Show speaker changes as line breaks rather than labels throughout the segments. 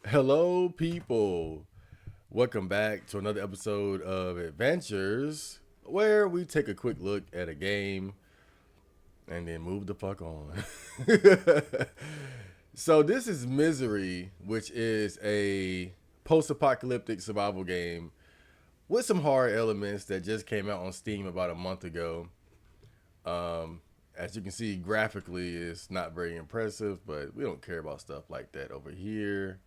Hello, people. Welcome back to another episode of Adventures, where we take a quick look at a game and then move the fuck on. So, this is Misery, which is a post apocalyptic survival game with some horror elements that just came out on Steam about a month ago. As you can see, graphically, it's not very impressive, but we don't care about stuff like that over here.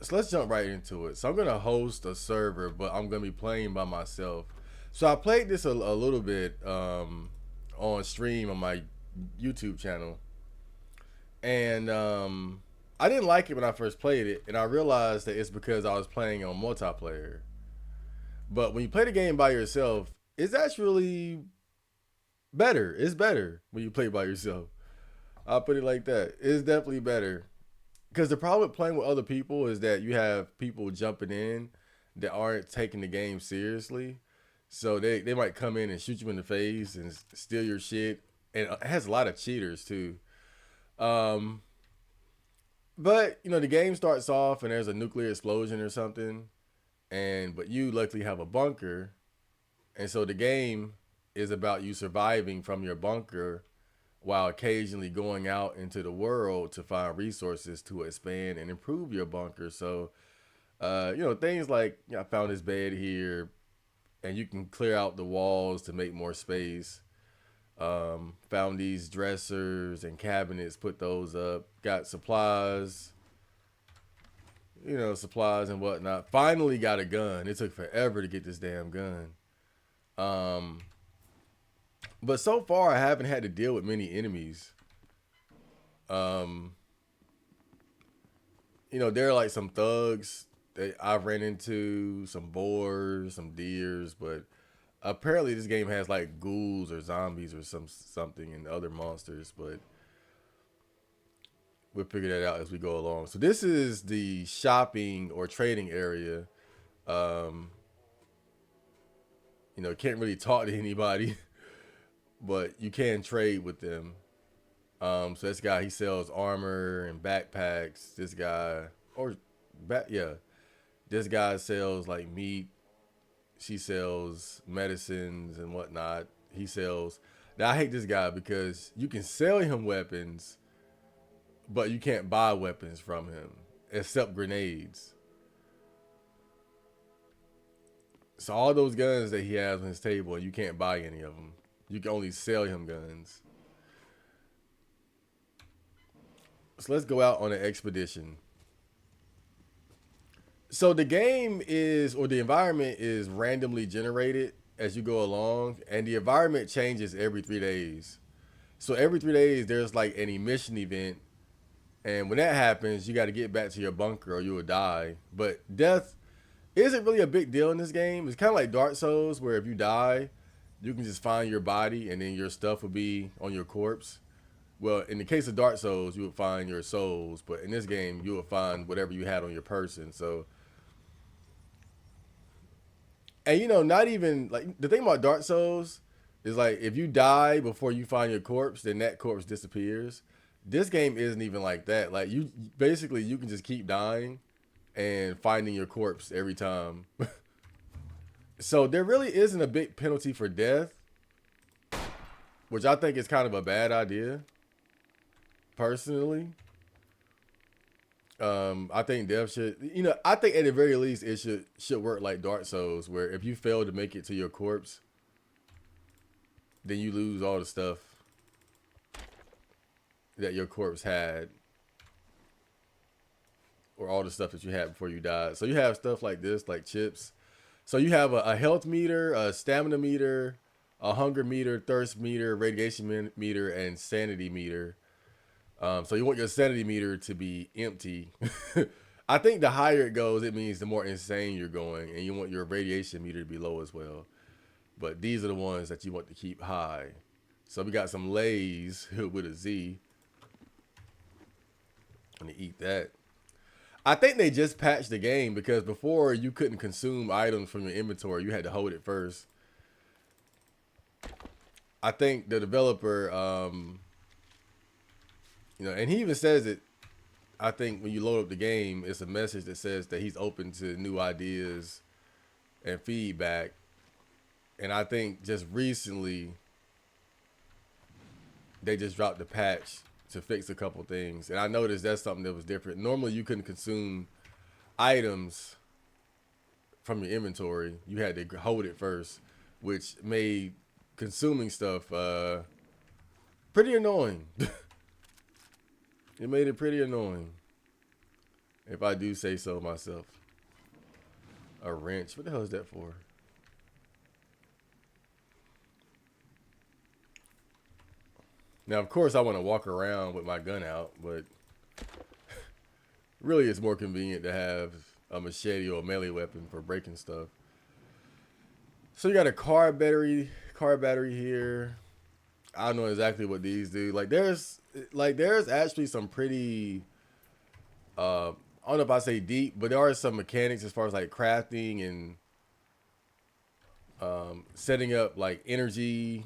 So let's jump right into it. So I'm gonna host a server, but I'm gonna be playing by myself. So I played this a little bit on stream on my YouTube channel, and I didn't like it when I first played it, and I realized that it's because I was playing on multiplayer. But when you play the game by yourself, it's actually better. It's better when you play by yourself. I'll put it like that. It's definitely better. Because the problem with playing with other people is that you have people jumping in that aren't taking the game seriously. So they might come in and shoot you in the face and steal your shit. And it has a lot of cheaters too. Um, but the game starts off and there's a nuclear explosion or something, and but you luckily have a bunker, and so the game is about you surviving from your bunker while occasionally going out into the world to find resources to expand and improve your bunker. So, things like I found this bed here, and you can clear out the walls to make more space. Found these dressers and cabinets, put those up. Got supplies, supplies and whatnot. Finally got a gun. It took forever to get this damn gun. Um, but so far I haven't had to deal with many enemies. Um, there are like some thugs that I've ran into, some boars, some deers, but apparently this game has like ghouls or zombies or something and other monsters, but we'll figure that out as we go along. So this is the shopping or trading area. Um, can't really talk to anybody, but you can trade with them. So this guy, he sells armor and backpacks. This guy, or yeah, this guy sells like meat. She sells medicines and whatnot. He sells. Now I hate this guy because you can sell him weapons, but you can't buy weapons from him except grenades. So all those guns that he has on his table, you can't buy any of them. You can only sell him guns. So let's go out on an expedition. So the game is, or the environment is randomly generated as you go along, and the environment changes every 3 days. So every 3 days, there's like an emission event, and when that happens, you got to get back to your bunker or you will die. But death isn't really a big deal in this game. It's kind of like Dark Souls, where if you die, you can just find your body, and then your stuff will be on your corpse. Well, in the case of Dark Souls, you would find your souls, but in this game, you would find whatever you had on your person. So, and not even like the thing about Dark Souls is like if you die before you find your corpse, then that corpse disappears. This game isn't even like that. Like you basically you can just keep dying and finding your corpse every time. So there really isn't a big penalty for death, which I think is kind of a bad idea, personally. I think death should, I think at the very least it should work like Dark Souls, where if you fail to make it to your corpse, then you lose all the stuff that your corpse had, or all the stuff that you had before you died. So you have stuff like this, like chips. So you have a health meter, a stamina meter, a hunger meter, thirst meter, radiation meter, and sanity meter. So you want your sanity meter to be empty. I think the higher it goes, it means the more insane you're going, and you want your radiation meter to be low as well. But these are the ones that you want to keep high. So we got some Lay's with a Z. I'm gonna eat that. I think they just patched the game because before you couldn't consume items from your inventory. You had to hold it first. I think the developer, and he even says it. I think when you load up the game, it's a message that says that he's open to new ideas and feedback. And I think just recently they just dropped the patch to fix a couple things. And I noticed that's something that was different. Normally you couldn't consume items from your inventory. You had to hold it first, which made consuming stuff pretty annoying. It made it pretty annoying, if I do say so myself. A wrench. What the hell is that for? Now, of course, I want to walk around with my gun out, but really it's more convenient to have a machete or a melee weapon for breaking stuff. So you got a car battery here. I don't know exactly what these do. There's actually some pretty I don't know if I say deep, but there are some mechanics as far as like crafting and setting up like energy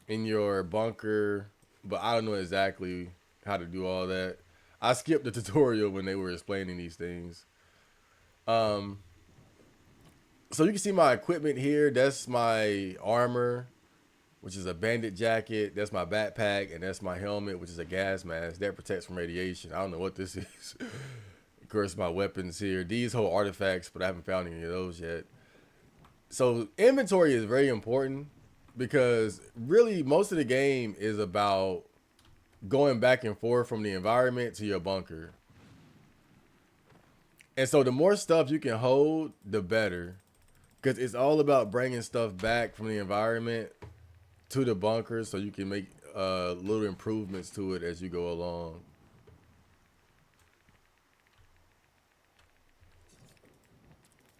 in your bunker, but I don't know exactly how to do all that. I skipped the tutorial when they were explaining these things. Um, so you can see my equipment here. That's my armor, which is a bandit jacket. That's my backpack, and that's my helmet, which is a gas mask that protects from radiation. I don't know what this is. Of course, my weapons here. These hold artifacts, but I haven't found any of those yet. So inventory is very important because really most of the game is about going back and forth from the environment to your bunker. And so the more stuff you can hold, the better. Because it's all about bringing stuff back from the environment to the bunker so you can make little improvements to it as you go along.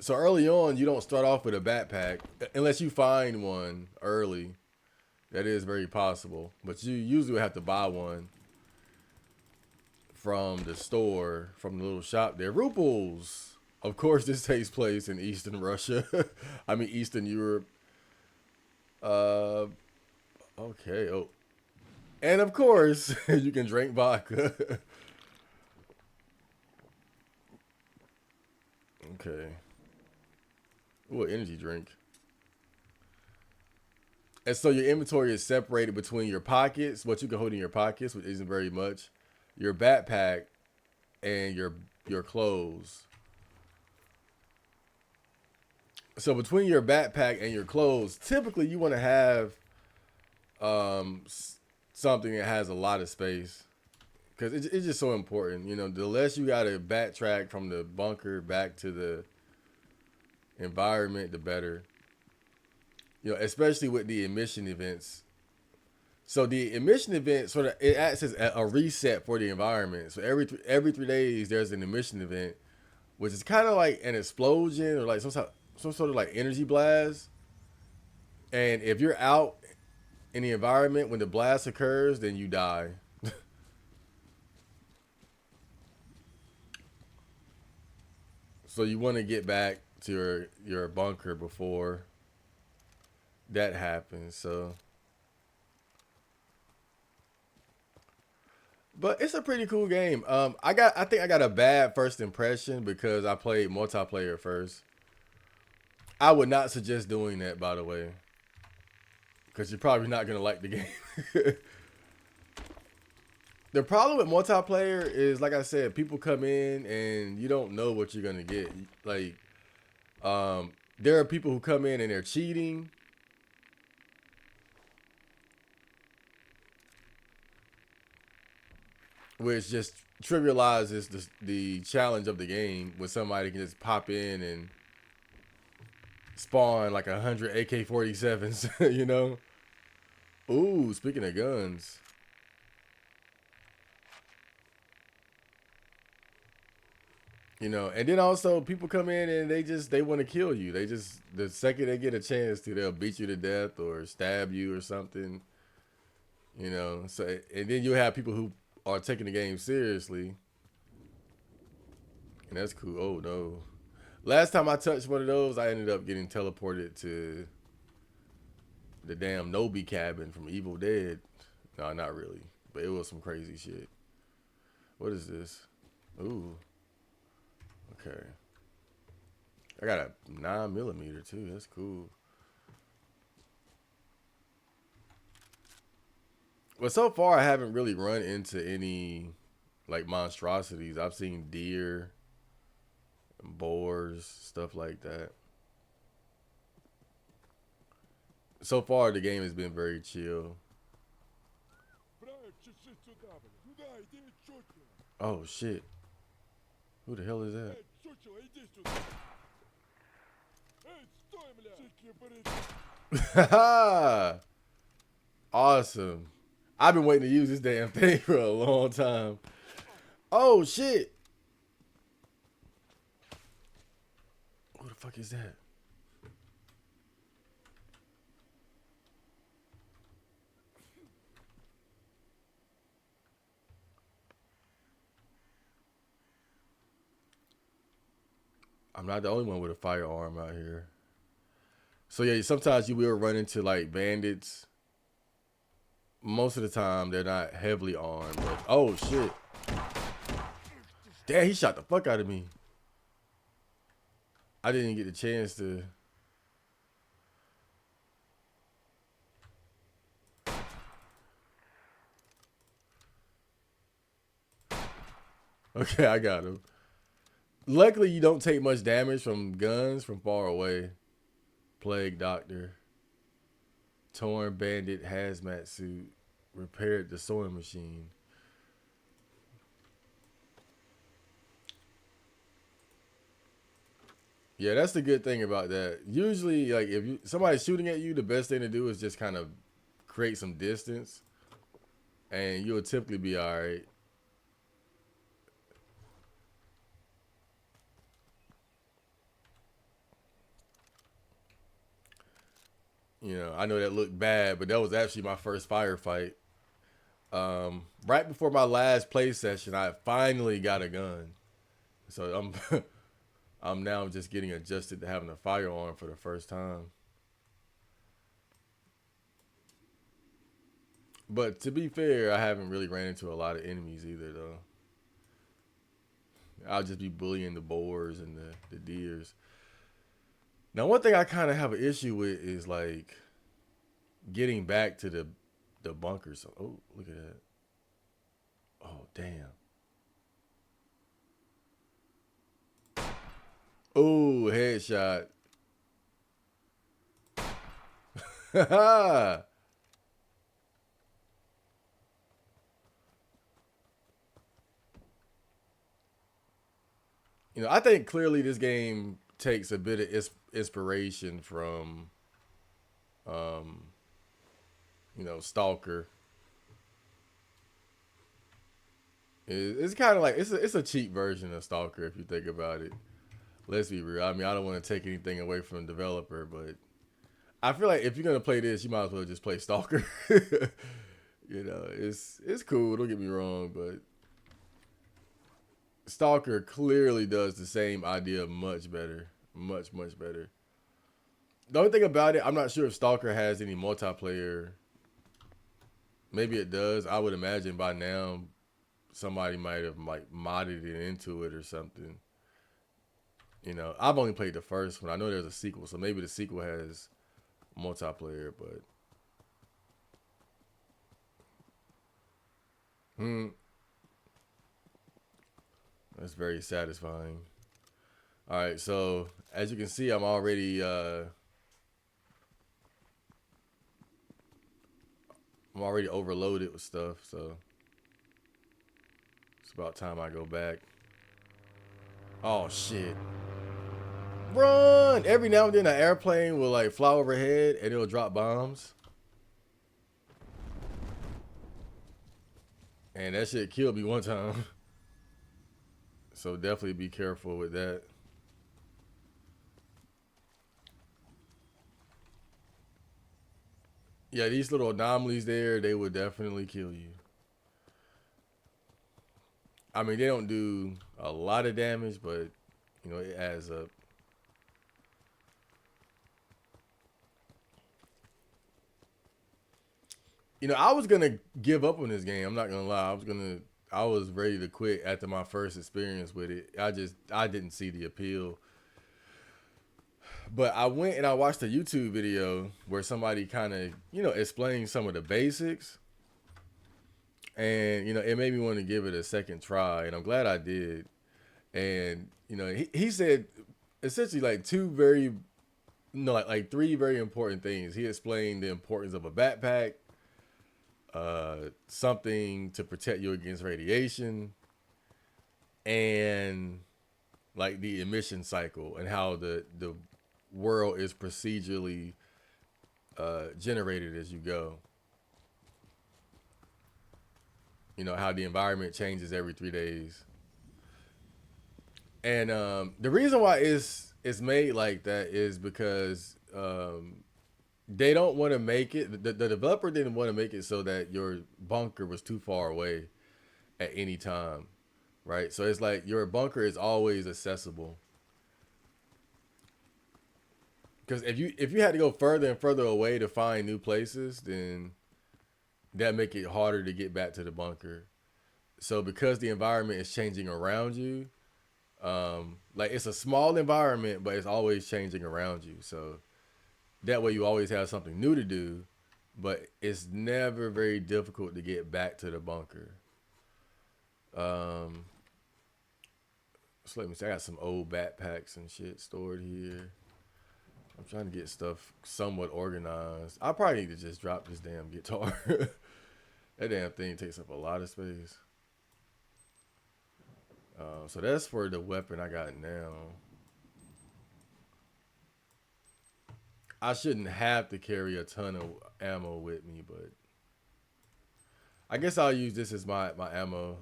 So early on, you don't start off with a backpack unless you find one early. That is very possible. But you usually have to buy one from the store, from the little shop there. Ruples. Of course, this takes place in Eastern Russia. I mean, Eastern Europe. Uh, okay. Oh, and of course, you can drink vodka. Okay. Ooh, energy drink. And so your inventory is separated between your pockets, what you can hold in your pockets, which isn't very much, your backpack, and your clothes. So between your backpack and your clothes, typically you want to have um, something that has a lot of space because it's just so important. You know, the less you got to backtrack from the bunker back to the environment, the better. You know, especially with the emission events. So the emission event sort of it acts as a reset for the environment. So every 3 days there's an emission event, which is kind of like an explosion or like some sort of like energy blast. And if you're out in the environment when the blast occurs, then you die. So you want to get back to your bunker before that happens. So, but it's a pretty cool game. I think I got a bad first impression because I played multiplayer first. I would not suggest doing that, by the way, because you're probably not gonna like the game. The problem with multiplayer is, like I said, people come in and you don't know what you're gonna get. Like, there are people who come in and they're cheating. Which just trivializes the challenge of the game when somebody can just pop in and spawn like 100 AK-47s, you know? Ooh, speaking of guns. You know, and then also people come in and they want to kill you. They just the second they get a chance to, they'll beat you to death or stab you or something. You know, so and then you have people who are taking the game seriously, and that's cool. Oh no. Last time I touched one of those, I ended up getting teleported to the damn Nobi cabin from Evil Dead. No, not really, but it was some crazy shit. What is this? Ooh, okay. I got a 9 millimeter too. That's cool. But so far, I haven't really run into any like monstrosities. I've seen deer, boars, stuff like that. So far, the game has been very chill. Oh shit! Who the hell is that? Awesome. I've been waiting to use this damn thing for a long time. Oh shit! Who the fuck is that? I'm not the only one with a firearm out here. So yeah, sometimes you will run into like bandits. Most of the time, they're not heavily armed. But oh shit! Damn, he shot the fuck out of me. I didn't get the chance to. Okay, I got him. Luckily, you don't take much damage from guns from far away. Plague Doctor. Torn bandit hazmat suit. Repaired the sewing machine. Yeah, that's the good thing about that. Usually, like if somebody's shooting at you, the best thing to do is just kind of create some distance, and you'll typically be all right. I know that looked bad, but that was actually my first firefight. Right before my last play session, I finally got a gun. So I'm now just getting adjusted to having a firearm for the first time. But to be fair, I haven't really ran into a lot of enemies either, though. I'll just be bullying the boars and the deers. Now, one thing I kind of have an issue with is like getting back to the bunkers. Oh, look at that. Oh, damn. Oh, headshot. I think clearly this game takes a bit of inspiration from, um, Stalker. It's kind of like it's a cheap version of Stalker if you think about it. Let's be real. I mean, I don't want to take anything away from the developer, but I feel like if you're gonna play this, you might as well just play Stalker. It's cool. Don't get me wrong, but Stalker clearly does the same idea much better, much better. The only thing about it, I'm not sure if Stalker has any multiplayer. Maybe it does. I would imagine by now somebody might have like modded it into it or something. I've only played the first one. I know there's a sequel, so maybe the sequel has multiplayer, but hmm, that's very satisfying. All right, so as you can see, I'm already overloaded with stuff, so it's about time I go back. Oh shit. Run! Every now and then an airplane will like fly overhead and it'll drop bombs. And that shit killed me one time. So definitely be careful with that. Yeah, these little anomalies there, they would definitely kill you. I mean, they don't do a lot of damage, but it adds up. I was gonna give up on this game. I'm not gonna lie. I was ready to quit after my first experience with it. I didn't see the appeal. But I went and I watched a YouTube video where somebody kind of, explained some of the basics. And, it made me want to give it a second try. And I'm glad I did. And, he said essentially like two very, no, like three very important things. He explained the importance of a backpack, something to protect you against radiation, and like the emission cycle and how the world is procedurally generated as you go. How the environment changes every 3 days, and the reason why it's made like that is because they don't want to make it. The developer didn't want to make it so that your bunker was too far away at any time, right? So it's like your bunker is always accessible. Because if you had to go further and further away to find new places, then that make it harder to get back to the bunker. So because the environment is changing around you, like it's a small environment, but it's always changing around you. So that way you always have something new to do, but it's never very difficult to get back to the bunker. Um, so let me see. I got some old backpacks and shit stored here. I'm trying to get stuff somewhat organized. I probably need to just drop this damn guitar. That damn thing takes up a lot of space. So that's for the weapon I got now. I shouldn't have to carry a ton of ammo with me, but I guess I'll use this as my ammo,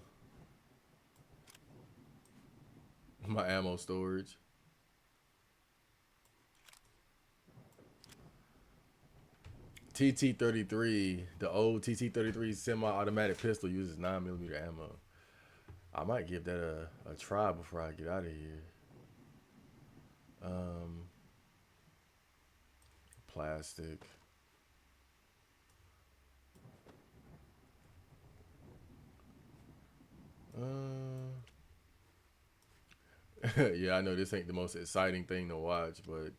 my ammo storage. TT-33, the old TT-33 semi-automatic pistol uses 9mm ammo. I might give that a try before I get out of here. Um, Plastic. Yeah, I know this ain't the most exciting thing to watch, but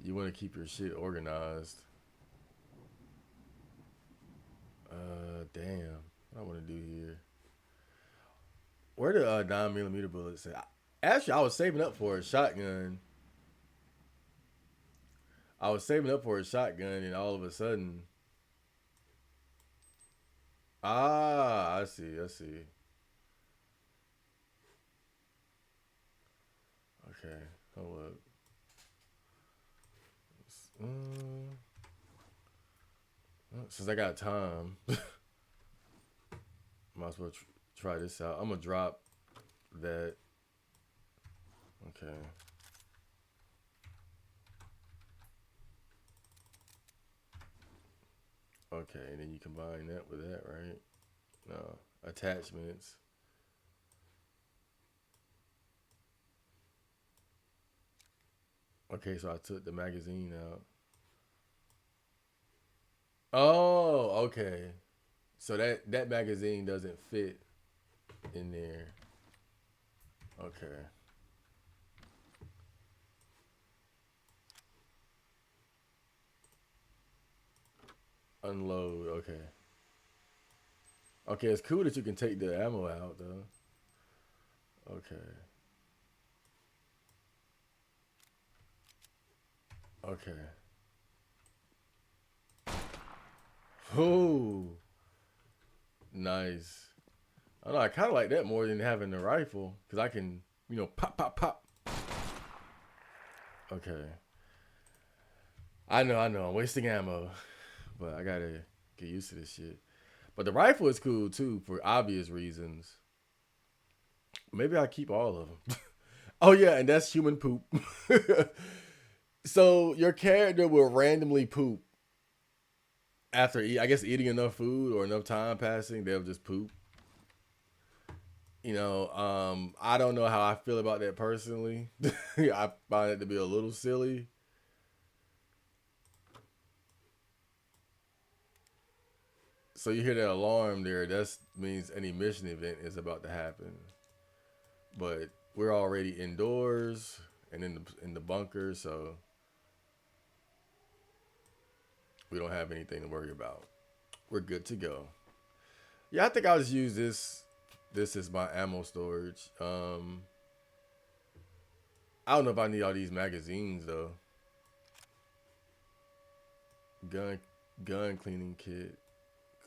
you want to keep your shit organized. Damn. What I want to do here? Where the 9mm bullets at? Actually, I was saving up for a shotgun. I was saving up for a shotgun, and all of a sudden, I see, I see. Okay, hold up. Since I got time, might as well try this out. I'm gonna drop that. Okay. Okay, and then you combine that with that, right? No, attachments. Okay, so I took the magazine out. Oh, okay. So that magazine doesn't fit in there. Okay. Unload. Okay. Okay, it's cool that you can take the ammo out though. Okay. Okay. Oh, nice. I know. I kind of like that more than having the rifle because I can, pop, pop, pop. Okay. I know. I'm wasting ammo, but I gotta get used to this shit. But the rifle is cool too for obvious reasons. Maybe I'll keep all of them. Oh yeah, and that's human poop. So your character will randomly poop after I guess eating enough food or enough time passing, they'll just poop. I don't know how I feel about that personally. I find it to be a little silly. So you hear that alarm there? That means any mission event is about to happen. But we're already indoors and in the bunker, so we don't have anything to worry about. We're good to go. Yeah, I think I'll just use this. This is my ammo storage. I don't know if I need all these magazines though. Gun, gun cleaning kit.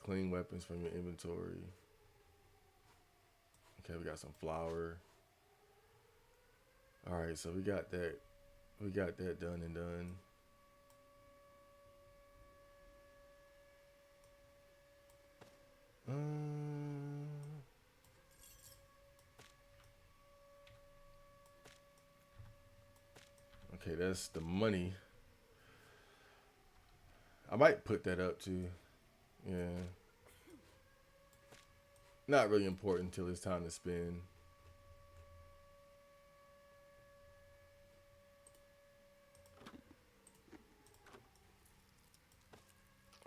Clean weapons from your inventory. Okay, we got some flour. All right, so we got that. We got that done and done. Um, okay, that's the money. I might put that up too. Yeah, not really important until it's time to spend.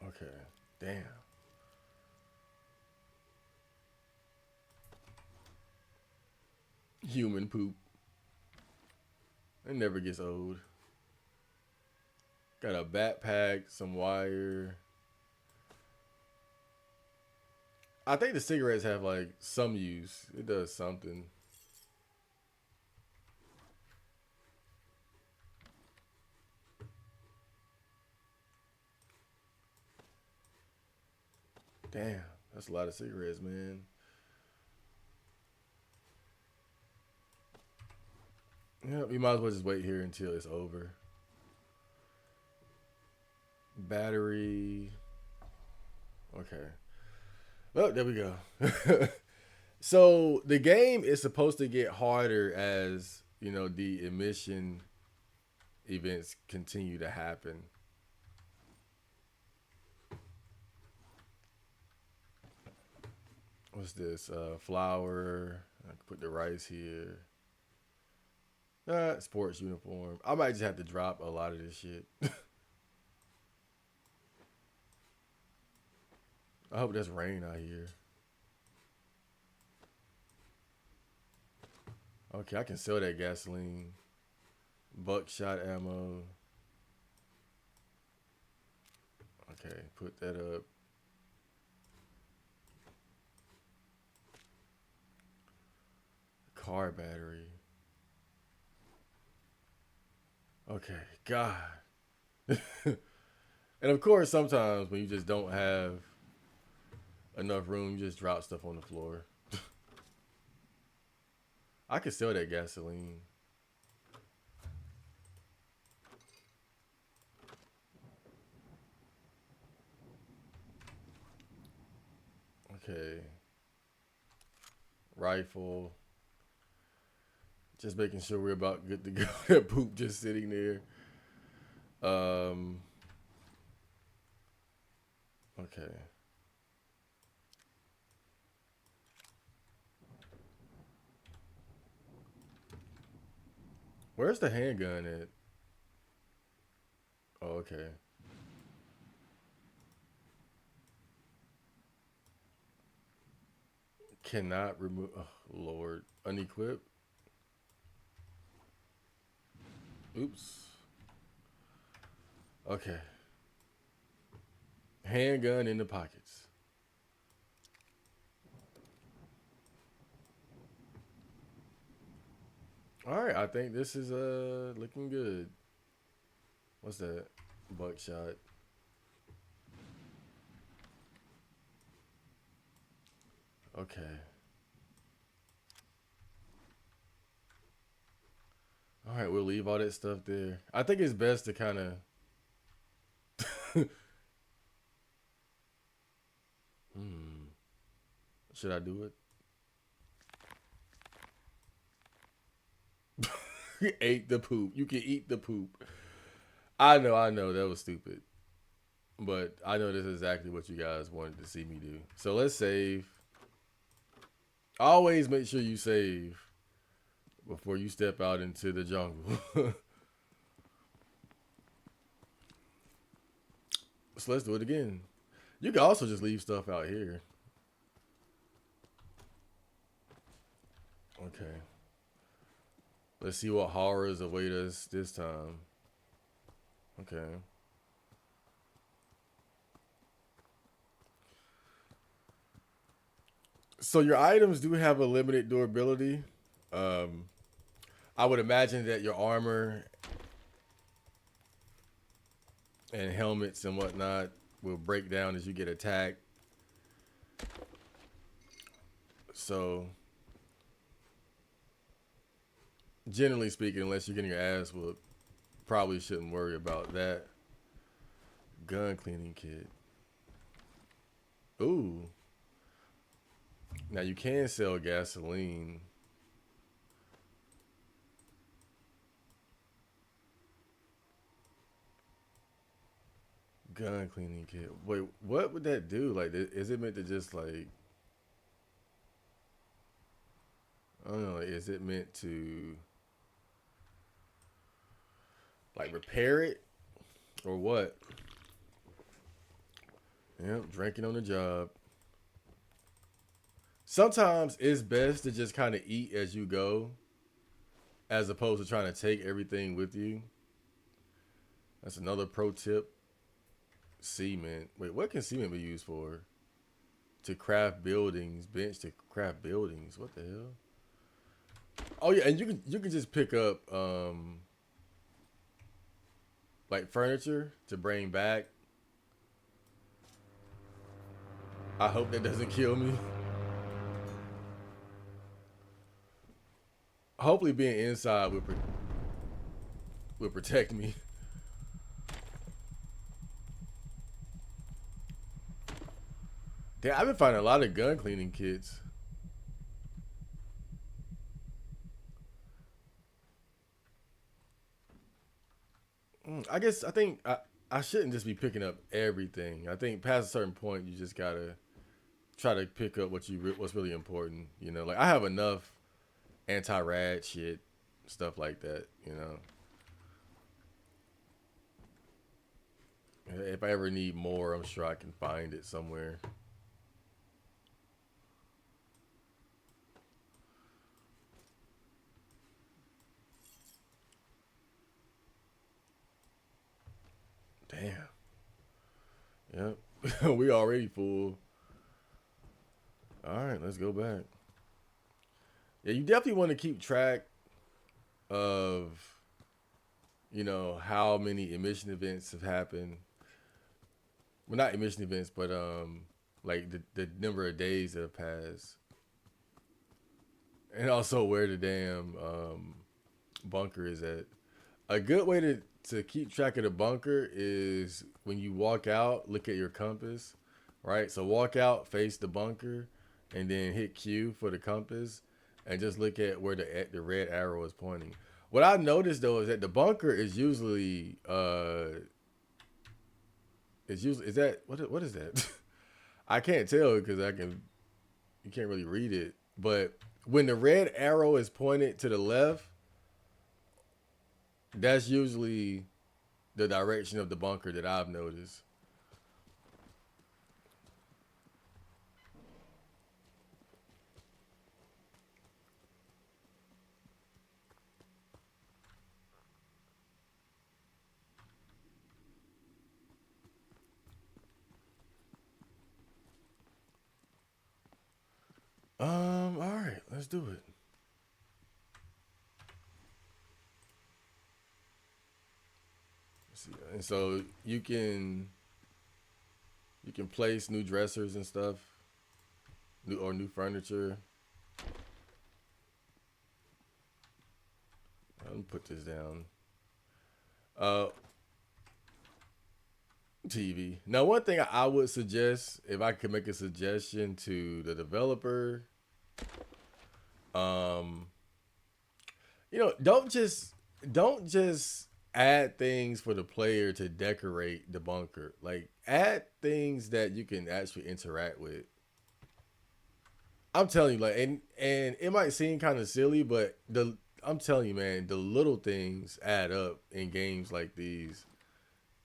Okay, damn. Human poop. It never gets old. Got a backpack, some wire. I think the cigarettes have like some use. It does something. Damn, that's a lot of cigarettes, man. Yeah, we might as well just wait here until it's over. Battery. Okay. Oh, there we go. So the game is supposed to get harder as the emission events continue to happen. What's this? Flour. I can put the rice here. Sports uniform. I might just have to drop a lot of this shit. I hope there's rain out here. Okay, I can sell that gasoline. Buckshot ammo. Okay, put that up. Car battery. Okay, God. And of course, sometimes when you just don't have enough room, you just drop stuff on the floor. I could sell that gasoline. Okay. Rifle. Just making sure we're about good to go. That poop just sitting there. Um. Okay. Where's the handgun at? Oh, okay. Cannot remove. Oh, Lord. Unequip. Oops. Okay. Handgun in the pockets. All right. I think this is looking good. What's that? Buckshot. Okay. All right. We'll leave all that stuff there. I think it's best to kind of. Hmm. Should I do it? You ate the poop. You can eat the poop. I know. That was stupid. But I know this is exactly what you guys wanted to see me do. So let's save. Always make sure you save before you step out into the jungle. So let's do it again. You can also just leave stuff out here. Okay. Let's see what horrors await us this time. Okay. So your items do have a limited durability. Um, I would imagine that your armor and helmets and whatnot will break down as you get attacked. So generally speaking, unless you're getting your ass whooped, probably shouldn't worry about that. Gun cleaning kit. Ooh. Now you can sell gasoline. Gun cleaning kit. Wait, what would that do? Like, is it meant to just like, I don't know, like, is it meant to like repair it or what? Yep, drinking on the job. Sometimes it's best to just kind of eat as you go, as opposed to trying to take everything with you. That's another pro tip. Cement. Wait, what can cement be used for? To craft buildings, bench to craft buildings. What the hell? Oh yeah, and you can just pick up like furniture to bring back. I hope that doesn't kill me. Hopefully, being inside would protect me. Damn, I've been finding a lot of gun cleaning kits. I guess I shouldn't just be picking up everything. I think past a certain point, you just gotta try to pick up what's really important. You know, like I have enough anti-rad shit, stuff like that. You know, if I ever need more, I'm sure I can find it somewhere. Damn. Yep. We already full. All right, let's go back. Yeah, you definitely want to keep track of how many emission events have happened. Well, not emission events, but like the number of days that have passed, and also where the damn bunker is at. A good way to keep track of the bunker is when you walk out, look at your compass, right? So walk out, face the bunker, and then hit Q for the compass, and just look at where the red arrow is pointing. What I noticed though is that the bunker is usually is that what is that? I can't tell because you can't really read it, but when the red arrow is pointed to the left, that's usually the direction of the bunker that I've noticed. All right, let's do it. Let's see. And so you can place new dressers and stuff, new furniture. I'm gonna put this down. Uh, TV. Now, one thing I would suggest, if I could make a suggestion to the developer, um, don't just add things for the player to decorate the bunker. Like add things that you can actually interact with. I'm telling you, like, and it might seem kind of silly, but I'm telling you, man, the little things add up in games like these.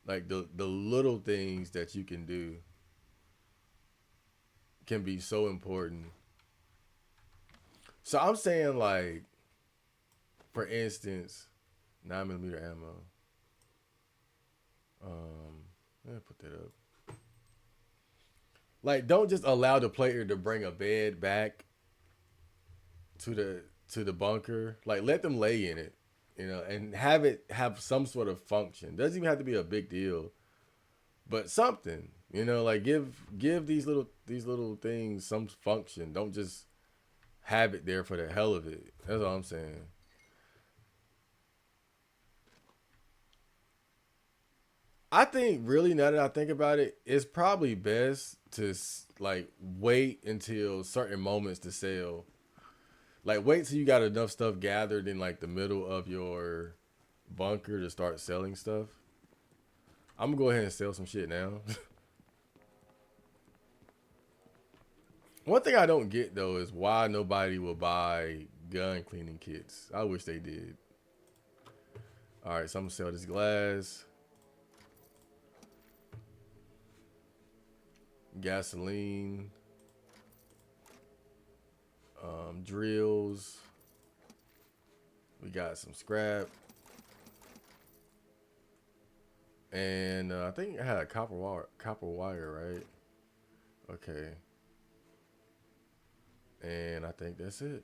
Like the little things that you can do. can be so important. So I'm saying like, for instance, 9 millimeter ammo. Let me put that up. Like, don't just allow the player to bring a bed back to the bunker. Like, let them lay in it, and have it have some sort of function. Doesn't even have to be a big deal, but something. Like give these little things some function. Don't just have it there for the hell of it. That's all I'm saying. I think really now that I think about it, it's probably best to like wait until certain moments to sell. Like wait till you got enough stuff gathered in like the middle of your bunker to start selling stuff. I'm gonna go ahead and sell some shit now. One thing I don't get though is why nobody will buy gun cleaning kits. I wish they did. All right, so I'm gonna sell this glass, gasoline, drills. We got some scrap, and I think I had a copper wire, right? Okay, and I think that's it.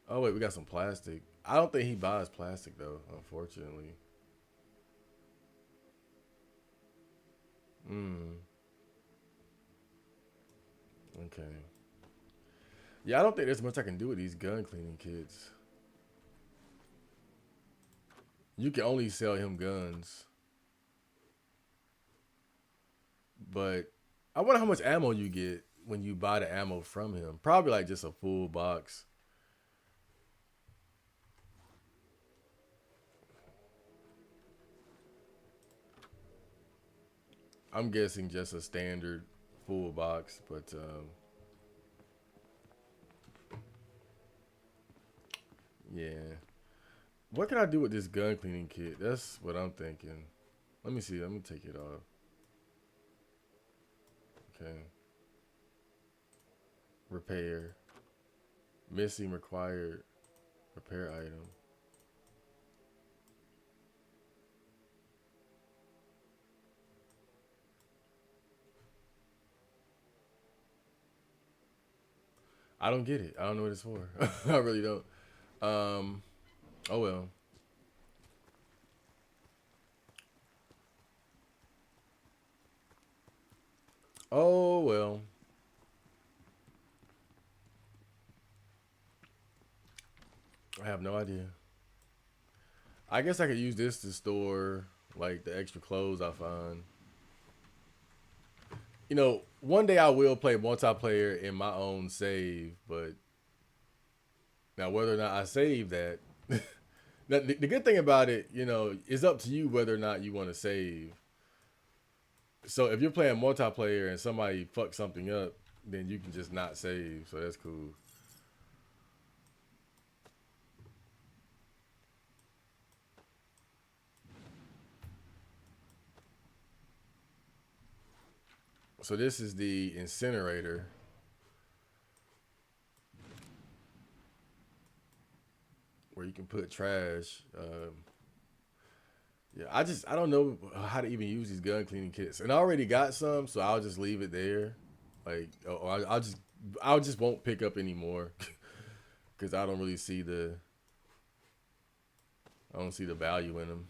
Oh wait, we got some plastic. I don't think he buys plastic though, unfortunately. Hmm. Okay. Yeah, I don't think there's much I can do with these gun cleaning kits. You can only sell him guns, but I wonder how much ammo you get when you buy the ammo from him. Probably like just a full box. I'm guessing just a standard full box, but yeah. What can I do with this gun cleaning kit? That's what I'm thinking. Let me see. Let me take it off. Okay. Repair. Missing required repair item. I don't get it. I don't know what it's for. I really don't. Um. Oh well. Oh well. I have no idea. I guess I could use this to store like the extra clothes I find. One day I will play multiplayer in my own save, but now whether or not I save that, now, the good thing about it, is up to you whether or not you want to save. So if you're playing multiplayer and somebody fucks something up, then you can just not save. So that's cool. So this is the incinerator where you can put trash. Yeah, I don't know how to even use these gun cleaning kits, and I already got some, so I'll just leave it there. Like, or I'll just won't pick up anymore because I don't see the value in them.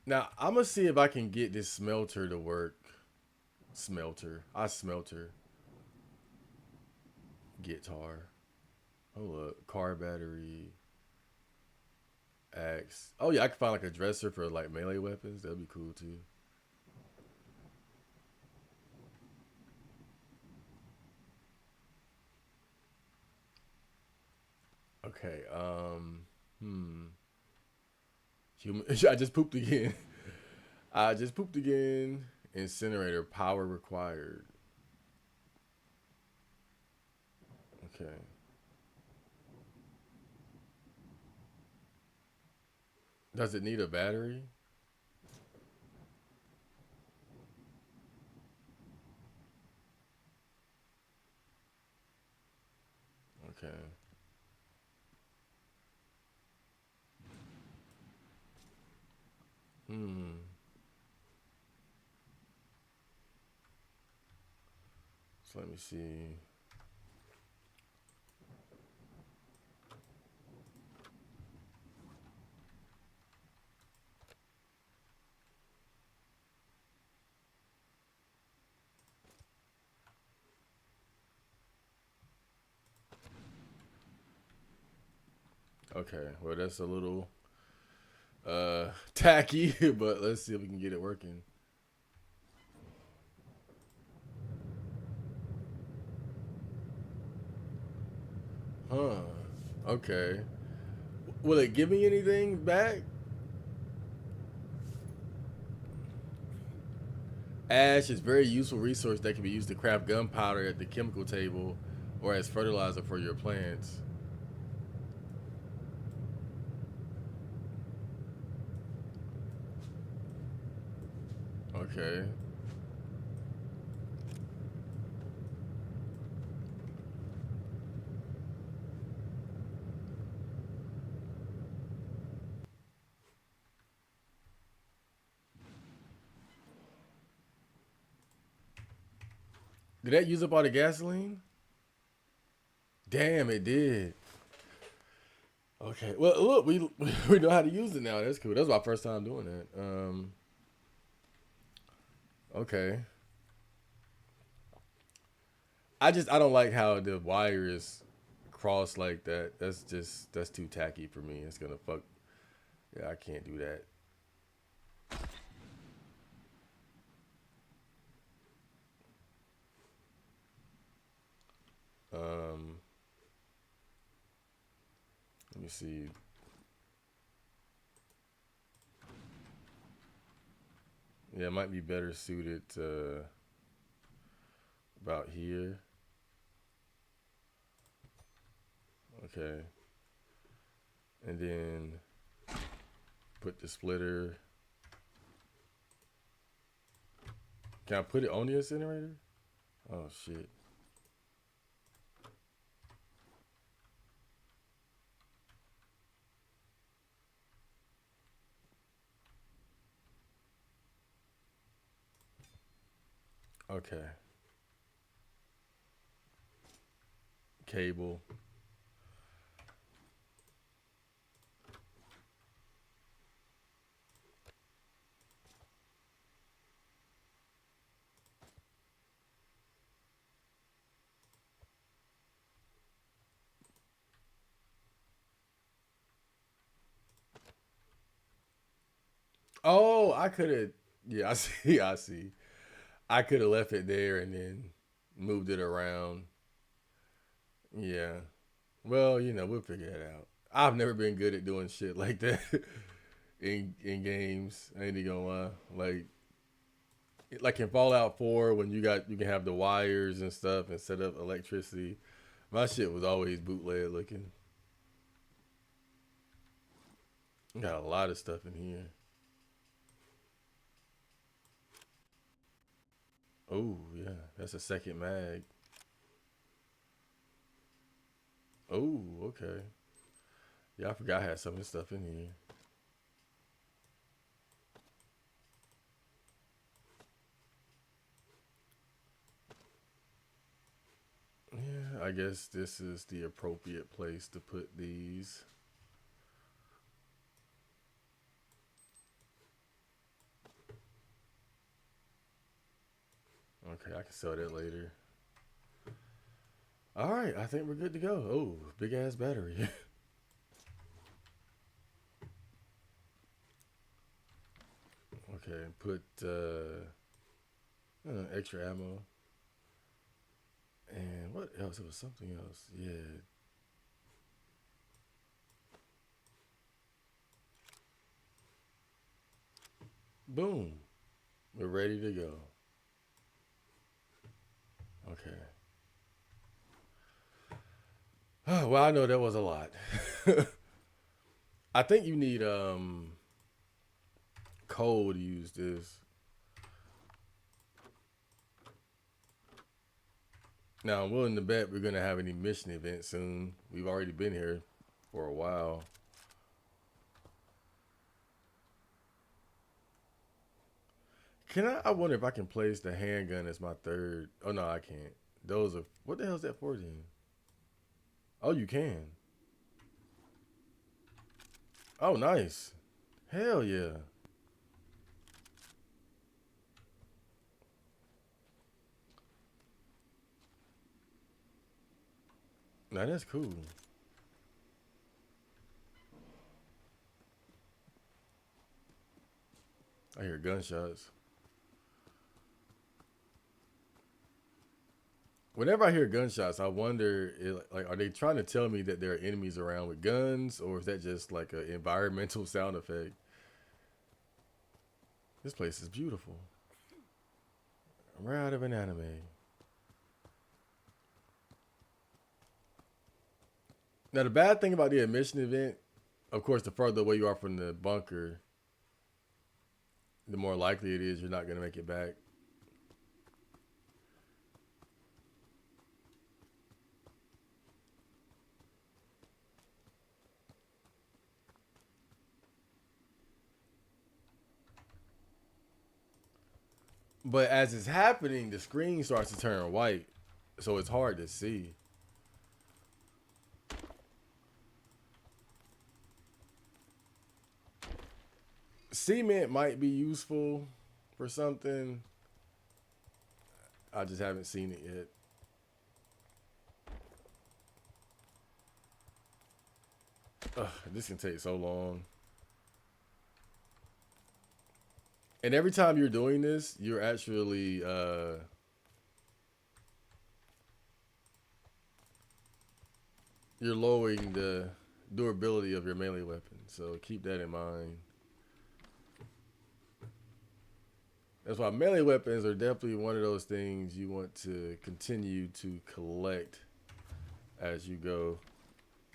Now I'm gonna see if I can get this smelter to work. Smelter, guitar. Hold up, car battery, axe. Oh yeah, I can find like a dresser for like melee weapons. That'd be cool too. Okay. Hmm. Human. I just pooped again. I just pooped again. Incinerator power required. Okay. Does it need a battery? Okay. Hmm. So let me see. Okay. Well, that's a little tacky, but let's see if we can get it working. Huh. Okay. Will it give me anything back? Ash is a very useful resource that can be used to craft gunpowder at the chemical table or as fertilizer for your plants. Okay. Did that use up all the gasoline? Damn, it did. Okay. Well, look, we we know how to use it now. That's cool. That's my first time doing that. Okay. I don't like how the wire is crossed like that. That's too tacky for me. It's gonna fuck. Yeah, I can't do that. Um, let me see. Yeah, it might be better suited to about here. Okay. And then put the splitter. Can I put it on the incinerator? Oh shit. Okay. Cable. Oh, I could have. Yeah, I see. I see. I could have left it there and then moved it around. Yeah. Well, we'll figure it out. I've never been good at doing shit like that in games. I ain't even gonna lie. Like in Fallout 4, when you can have the wires and stuff and set up electricity. My shit was always bootleg looking. Got a lot of stuff in here. Oh yeah, that's a second mag. Oh, okay. Yeah, I forgot I had some of this stuff in here. Yeah, I guess this is the appropriate place to put these. Okay, I can sell that later. All right, I think we're good to go. Oh, big ass battery. Okay, put extra ammo. And what else? It was something else. Yeah. Boom. We're ready to go. Okay. Oh, well, I know that was a lot. I think you need coal to use this. Now I'm willing to bet we're gonna have any mission event soon. We've already been here for a while. Can I? I wonder if I can place the handgun as my third. Oh no, I can't. Those are what the hell is that for then? Oh, you can. Oh, nice. Hell yeah. Now that's cool. I hear gunshots. Whenever I hear gunshots, I wonder, like, are they trying to tell me that there are enemies around with guns, or is that just like an environmental sound effect? This place is beautiful. Right out of an anime. Now, the bad thing about the admission event, of course, the further away you are from the bunker, the more likely it is you're not going to make it back. But as it's happening, the screen starts to turn white, so it's hard to see. Cement might be useful for something. I just haven't seen it yet. Ugh, this can take so long. And every time you're doing this, you're actually you're lowering the durability of your melee weapon. So keep that in mind. That's why melee weapons are definitely one of those things you want to continue to collect as you go,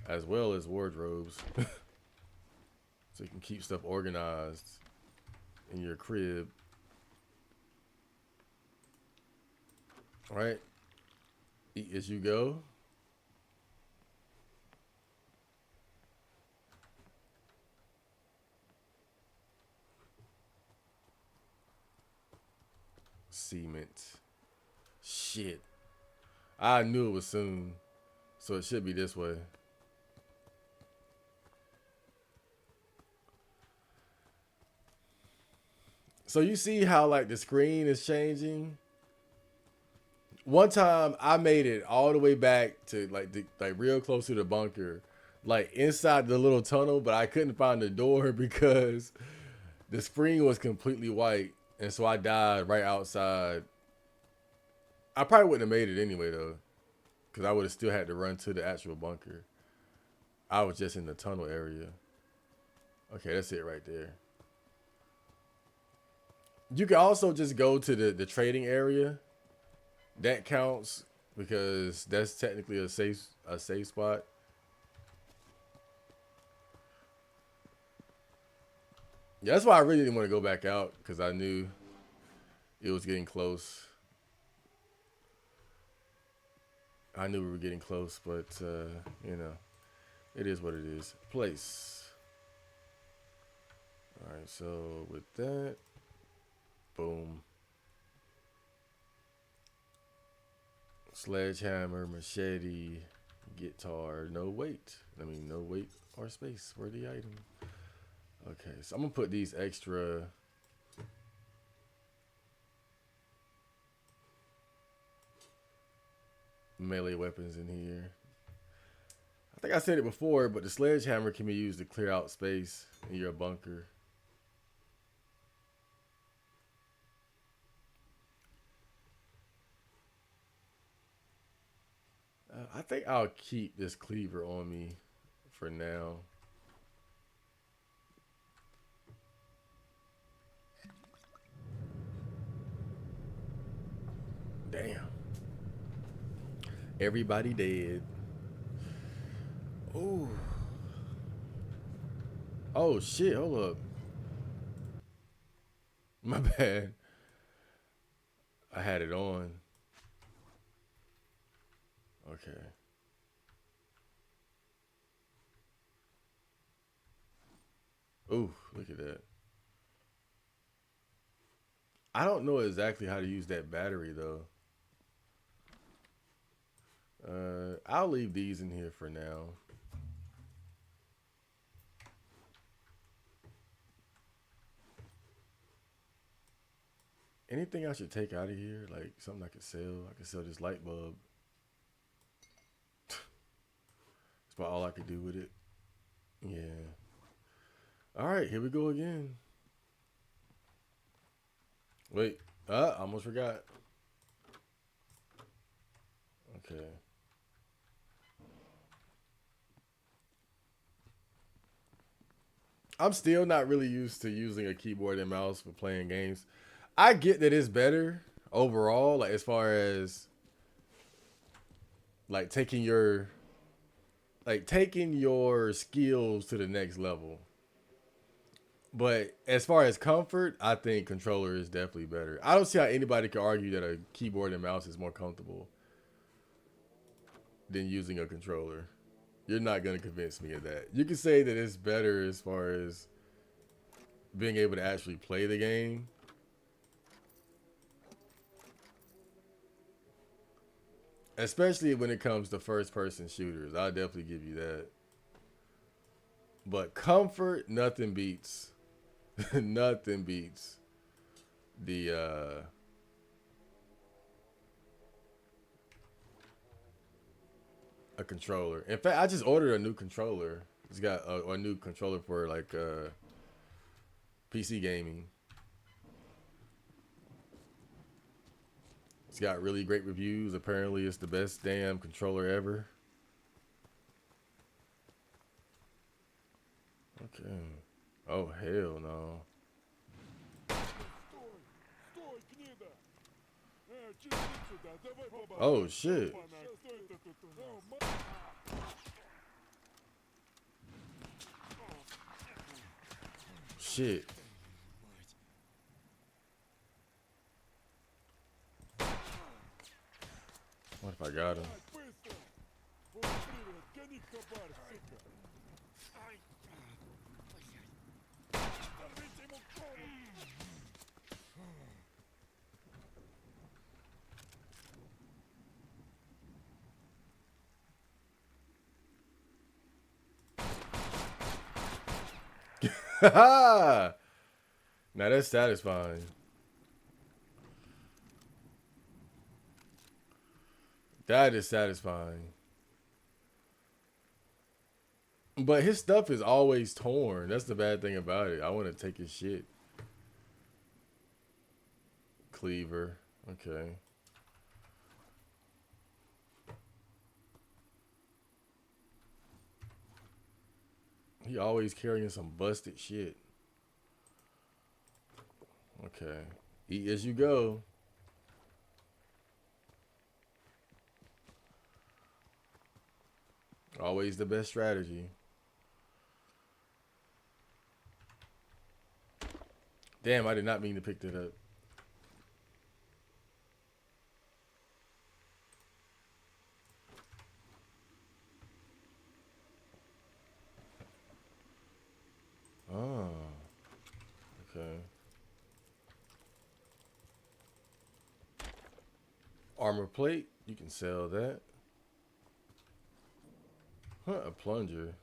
as well as wardrobes, so you can keep stuff organized in your crib. All right, eat as you go. Cement. Shit, I knew it was soon, so it should be this way. So you see how like the screen is changing. One time I made it all the way back to like real close to the bunker, like inside the little tunnel, but I couldn't find the door because the screen was completely white, and so I died right outside. I probably wouldn't have made it anyway though, because I would have still had to run to the actual bunker. I was just in the tunnel area. Okay, that's it right there. You can also just go to the trading area. That counts because that's technically a safe spot. Yeah, that's why I really didn't want to go back out because I knew it was getting close. I knew we were getting close, but you know, it is what it is. Place. All right, so with that, boom. Sledgehammer, machete, guitar, no weight. I mean, no weight or space for the item. Okay, so I'm gonna put these extra melee weapons in here. I think I said it before, but the sledgehammer can be used to clear out space in your bunker. I think I'll keep this cleaver on me for now. Damn. Everybody dead. Ooh. Oh shit, hold up. My bad. I had it on. Okay. Ooh, look at that. I don't know exactly how to use that battery though. I'll leave these in here for now. Anything I should take out of here? Like something I could sell? I could sell this light bulb. That's about all I could do with it. Yeah. All right, here we go again. Wait. I almost forgot. Okay. I'm still not really used to using a keyboard and mouse for playing games. I get that it's better overall, like as far as like taking your skills to the next level. But as far as comfort, I think controller is definitely better. I don't see how anybody could argue that a keyboard and mouse is more comfortable than using a controller. You're not going to convince me of that. You can say that it's better as far as being able to actually play the game, especially when it comes to first person shooters. I'll definitely give you that. But comfort, nothing beats. Nothing beats the a controller. In fact, I just ordered a new controller. It's got a new controller for like PC gaming. It's got really great reviews. Apparently, it's the best damn controller ever. Okay. Oh hell no. Oh shit. Shit. What if I got him? Now that's satisfying. That is satisfying. But his stuff is always torn. That's the bad thing about it. I want to take his shit. Cleaver. Okay. He always carrying some busted shit. Okay. Eat as you go. Always the best strategy. Damn, I did not mean to pick that up. Oh, okay. Armor plate. You can sell that. Huh, a plunger.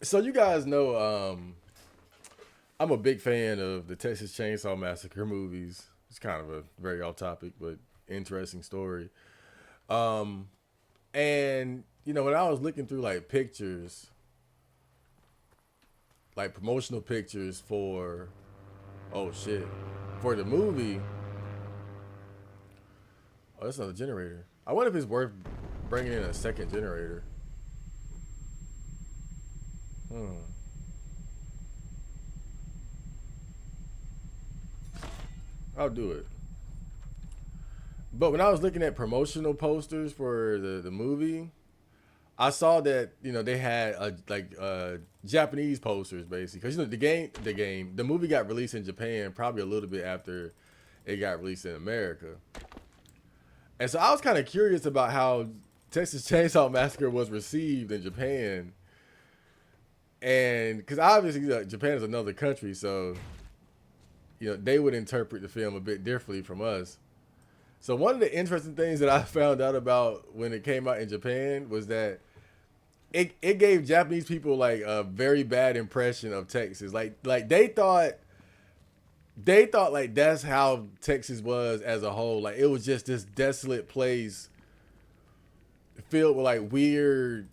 So you guys know, I'm a big fan of the Texas Chainsaw Massacre movies. It's kind of a very off topic, but interesting story. Um, and when I was looking through like pictures, like promotional pictures for, oh shit, for the movie. Oh, that's another generator. I wonder if it's worth bringing in a second generator. Hmm. I'll do it. But when I was looking at promotional posters for the movie, I saw that they had Japanese posters basically because the movie got released in Japan probably a little bit after it got released in America, and so I was kind of curious about how Texas Chainsaw Massacre was received in Japan, and because obviously Japan is another country, so they would interpret the film a bit differently from us. So one of the interesting things that I found out about when it came out in Japan was that it gave Japanese people like a very bad impression of Texas. Like they thought like that's how Texas was as a whole. Like it was just this desolate place filled with like weird.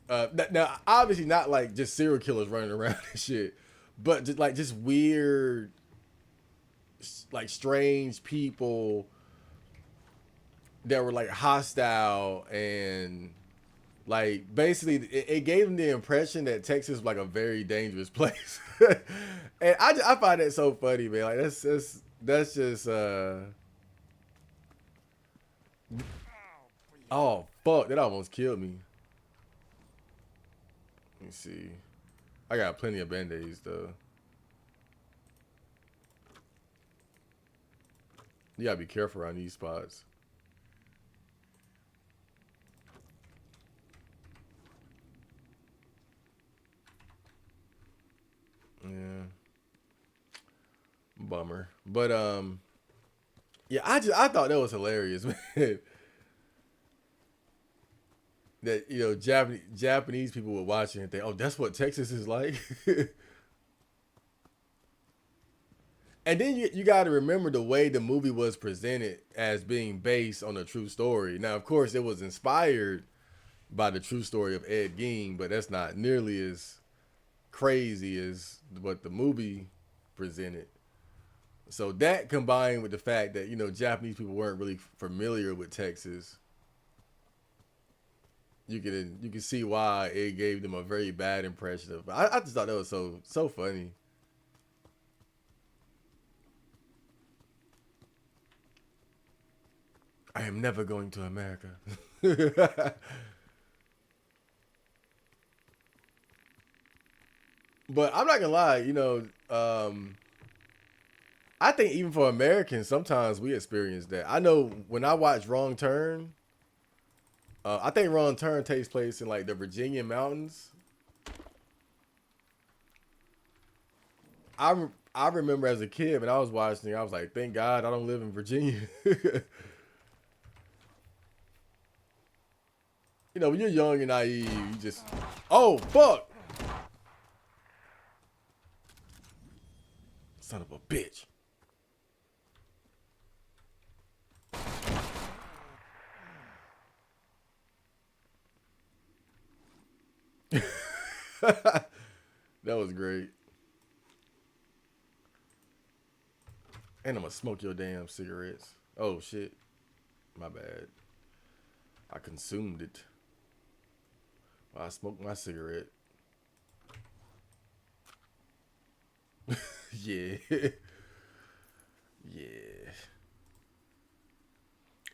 Now obviously not like just serial killers running around and shit, but just weird, like strange people that were like hostile and like basically it gave them the impression that Texas was like a very dangerous place. And I find that so funny, man. Like that's just oh fuck, that almost killed me. Let me see. I got plenty of band-aids though. You gotta be careful around these spots. Yeah. Bummer. But yeah, I thought that was hilarious, man. That Japanese people were watching and think, oh, that's what Texas is like. And then you got to remember the way the movie was presented as being based on a true story. Now, of course, it was inspired by the true story of Ed Gein, but that's not nearly as crazy as what the movie presented. So that combined with the fact that Japanese people weren't really familiar with Texas, you can see why it gave them a very bad impression of. I just thought that was so funny. I am never going to America. But I'm not gonna lie, I think even for Americans, sometimes we experience that. I know when I watch Wrong Turn, I think Wrong Turn takes place in like the Virginia mountains. I remember as a kid when I was watching it, I was like, thank God I don't live in Virginia. When you're young and naive, you just, oh fuck, son of a bitch. That was great. And I'm gonna smoke your damn cigarettes. Oh shit, my bad. I consumed it. I smoked my cigarette. Yeah. Yeah.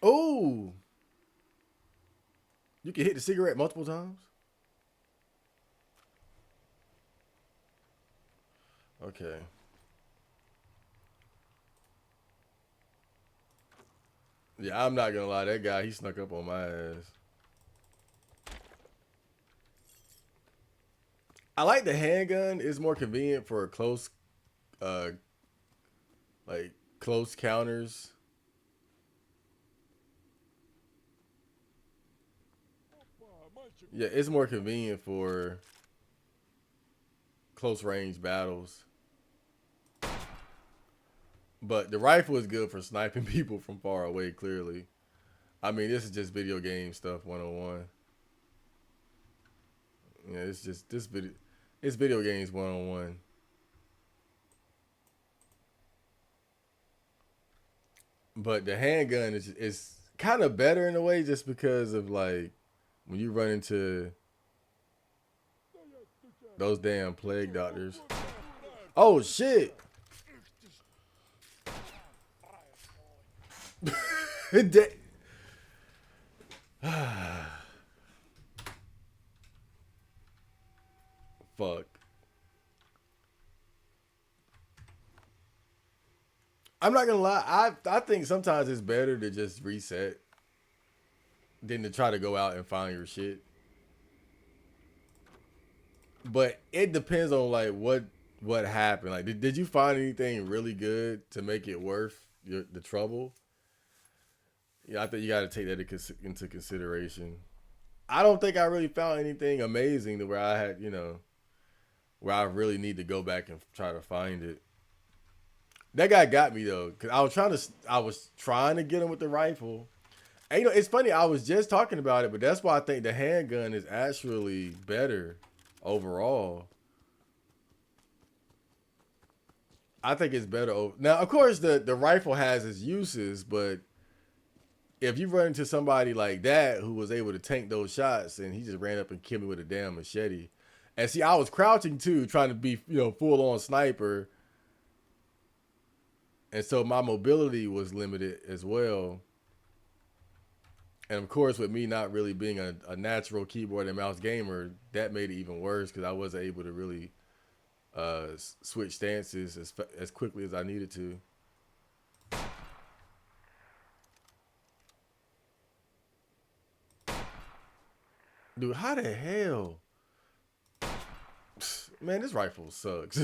Oh, you can hit the cigarette multiple times. Okay. Yeah, I'm not gonna lie. That guy, he snuck up on my ass. I like the handgun. It's more convenient for uh, like close counters. Yeah, it's more convenient for close range battles. But the rifle is good for sniping people from far away. Clearly, I mean, this is just video game stuff 101. Yeah, it's just this video. It's video games 101. But the handgun is kind of better in a way, just because of like when you run into those damn plague doctors. Oh shit! Fuck. I'm not gonna lie. I think sometimes it's better to just reset than to try to go out and find your shit. But it depends on like what happened. Like, did you find anything really good to make it worth the trouble? Yeah, I think you got to take that into consideration. I don't think I really found anything amazing to where I had, where I really need to go back and try to find it. That guy got me though, cause I was trying to get him with the rifle. And it's funny. I was just talking about it, but that's why I think the handgun is actually better overall. I think it's better. Now, of course, the rifle has its uses, but if you run into somebody like that who was able to tank those shots and he just ran up and killed me with a damn machete, and see, I was crouching too, trying to be full on sniper, and so my mobility was limited as well. And of course, with me not really being a natural keyboard and mouse gamer, that made it even worse because I wasn't able to really switch stances as quickly as I needed to. Dude, how the hell? Man, this rifle sucks.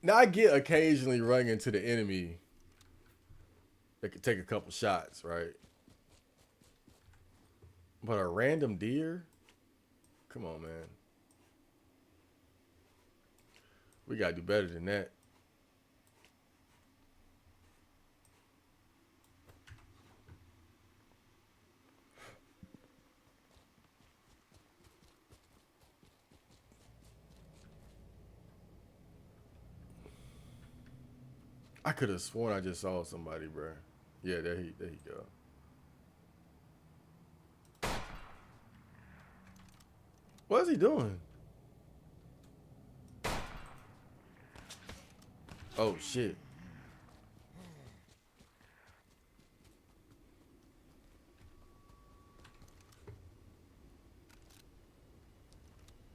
Now I get occasionally running into the enemy that could take a couple shots, right? But a random deer? Come on, man. We gotta do better than that. I could have sworn I just saw somebody, bro. Yeah, there he go. What is he doing? Oh shit.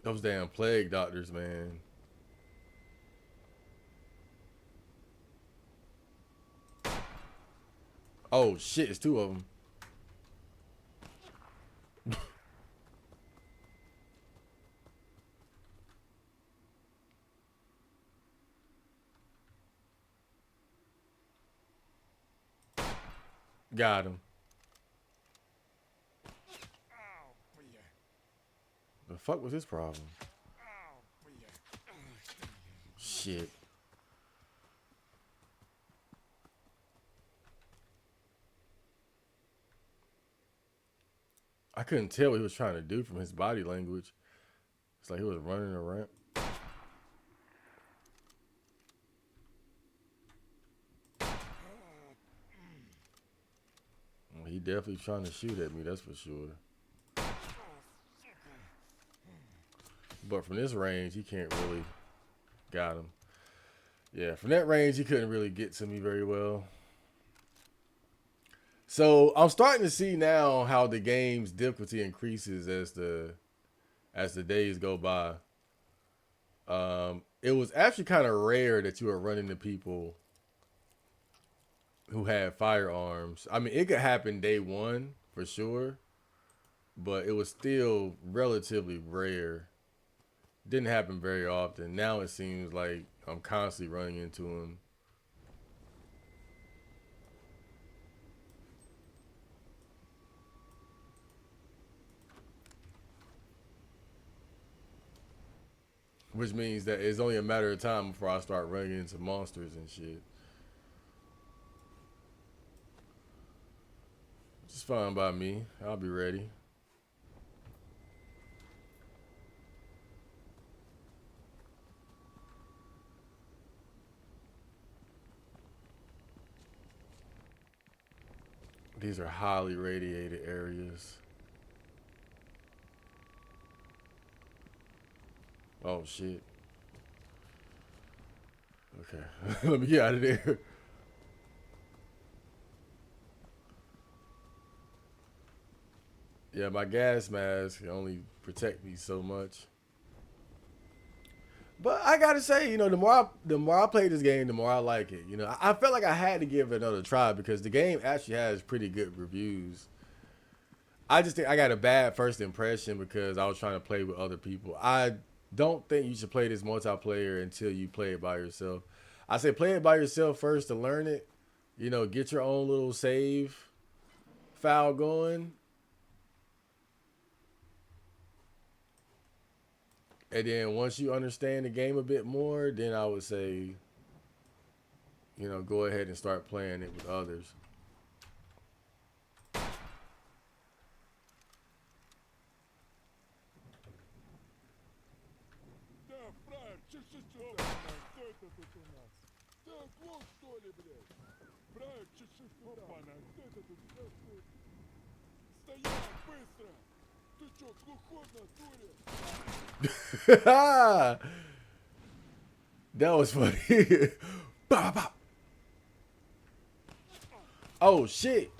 Those damn plague doctors, man. Oh shit, it's two of them. Got him. The fuck was his problem? Shit. I couldn't tell what he was trying to do from his body language. It's like he was running around. Well, he definitely trying to shoot at me, that's for sure. But from this range, he can't really. Got him. Yeah, from that range, he couldn't really get to me very well. So I'm starting to see now how the game's difficulty increases as the days go by. It was actually kind of rare that you were running into people who had firearms. I mean, it could happen day one for sure, but it was still relatively rare. Didn't happen very often. Now it seems like I'm constantly running into them. Which means that it's only a matter of time before I start running into monsters and shit. It's fine by me. I'll be ready. These are highly radiated areas. Oh shit. Okay. Let me get out of there. Yeah, my gas mask can only protect me so much. But I gotta say, the more I play this game, the more I like it. I felt like I had to give it another try because the game actually has pretty good reviews. I just think I got a bad first impression because I was trying to play with other people. I don't think you should play this multiplayer until you play it by yourself. I say play it by yourself first to learn it. Get your own little save file going, and then once you understand the game a bit more, then I would say, go ahead and start playing it with others. That was funny. Bah, bah. Oh shit.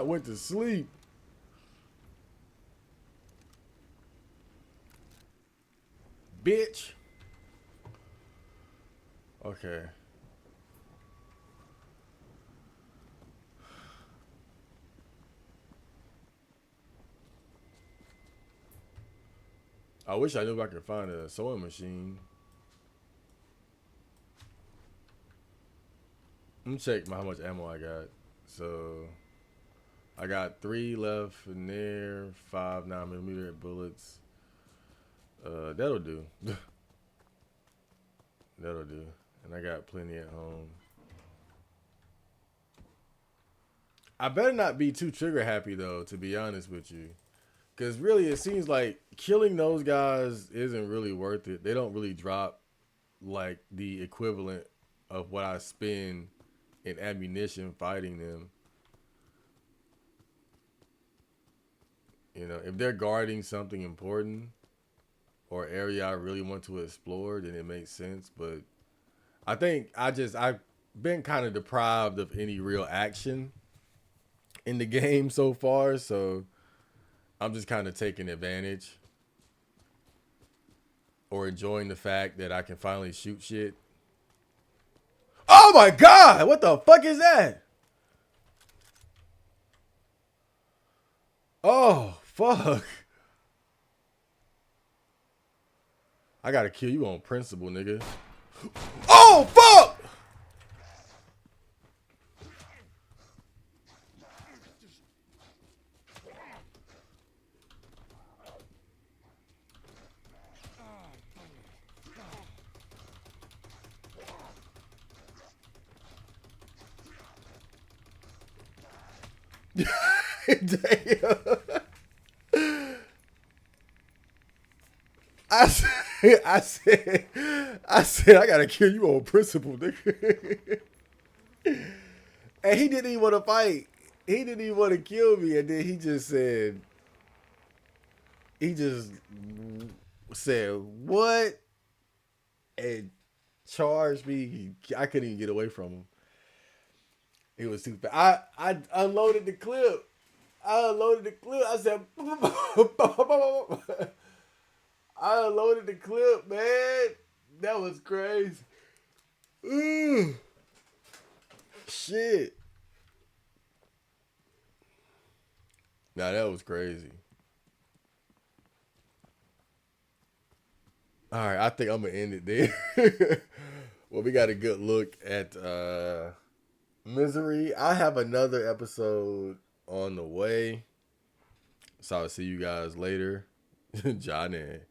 Went to sleep. Bitch. Okay. I wish I knew if I could find a sewing machine. Let me check how much ammo I got. So I got 3 left in there, 5 9mm bullets. That'll do. That'll do. And I got plenty at home. I better not be too trigger happy though, to be honest with you. Cause really it seems like killing those guys isn't really worth it. They don't really drop like the equivalent of what I spend in ammunition fighting them. If they're guarding something important or area I really want to explore, then it makes sense. But I think I've been kind of deprived of any real action in the game so far, so I'm just kind of taking advantage or enjoying the fact that I can finally shoot shit. Oh my god! What the fuck is that? Oh fuck! I gotta kill you on principle, nigga. Oh fuck! Damn. I said, I gotta kill you on principle, nigga. And he didn't even want to fight. He didn't even want to kill me, and then he just said what and charged me. I couldn't even get away from him. It was too fast. I unloaded the clip. I said, I unloaded the clip, man. That was crazy. Ooh, shit. Nah, that was crazy. All right, I think I'm gonna end it there. Well, we got a good look at Misery. I have another episode on the way, so I'll see you guys later. Johnny.